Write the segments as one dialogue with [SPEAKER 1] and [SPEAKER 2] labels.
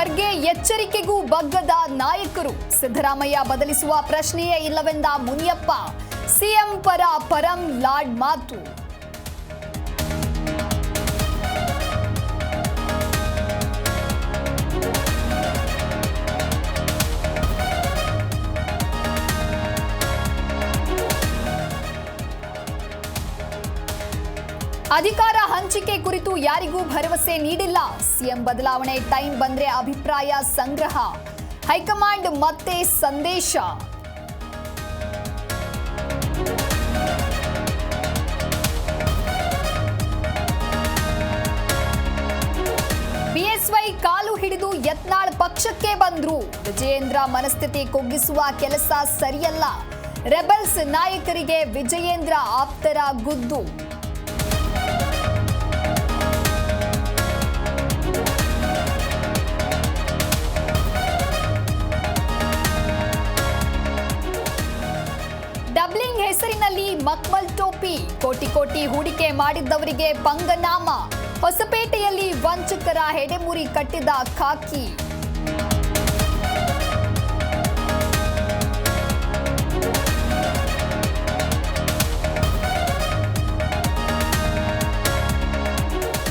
[SPEAKER 1] ಖರ್ಗೆ ಎಚ್ಚರಿಕೆಗೂ ಬಗ್ಗದ ನಾಯಕರು. ಸಿದ್ದರಾಮಯ್ಯ ಬದಲಿಸುವ ಪ್ರಶ್ನೆಯೇ ಇಲ್ಲವೆಂದ ಮುನಿಯಪ್ಪ. ಸಿಎಂ ಪರ ಪರಂ ಲಾಡ್ ಮಾತು. ಅಧಿಕಾರ ಹಂಚಿಕೆ ಕುರಿತು ಯಾರಿಗೂ ಭರವಸೆ ನೀಡಿಲ್ಲ. ಸಿಎಂ ಬದಲಾವಣೆ ಟೈಮ್ ಬಂದ್ರೆ ಅಭಿಪ್ರಾಯ ಸಂಗ್ರಹ. ಹೈಕಮಾಂಡ್ ಮತ್ತೆ ಸಂದೇಶ. ಬಿಎಸ್ವೈ ಕಾಲು ಹಿಡಿದು ಯತ್ನಾಳ್ ಪಕ್ಷಕ್ಕೆ ಬಂದ್ರು. ವಿಜಯೇಂದ್ರ ಮನಸ್ಥಿತಿ ಕುಗ್ಗಿಸುವ ಕೆಲಸ ಸರಿಯಲ್ಲ. ರೆಬೆಲ್ಸ್ ನಾಯಕರಿಗೆ ವಿಜಯೇಂದ್ರ ಆಪ್ತರ ಗುದ್ದು. ಡಬ್ಲಿಂಗ್ ಹೆಸರಿನಲ್ಲಿ ಮಕ್ಮಲ್ ಟೋಪಿ. ಕೋಟಿ ಕೋಟಿ ಹೂಡಿಕೆ ಮಾಡಿದ್ದವರಿಗೆ ಪಂಗನಾಮ. ಹೊಸಪೇಟೆಯಲ್ಲಿ ವಂಚಕರ ಹೆಡೆಮುರಿ ಕಟ್ಟಿದ ಖಾಕಿ.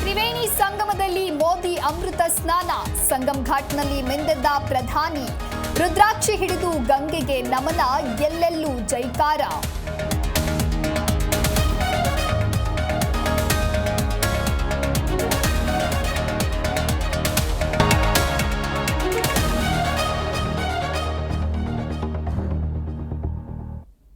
[SPEAKER 1] ತ್ರಿವೇಣಿ ಸಂಗಮದಲ್ಲಿ ಮೋದಿ ಅಮೃತ ಸ್ನಾನ. ಸಂಗಮ್ ಘಾಟ್ನಲ್ಲಿ ಮಿಂದೆದ್ದ ಪ್ರಧಾನಿ. ರುದ್ರಾಕ್ಷಿ ಹಿಡಿದು ಗಂಗೆಗೆ ನಮನ. ಎಲ್ಲೆಲ್ಲೂ ಜೈಕಾರ.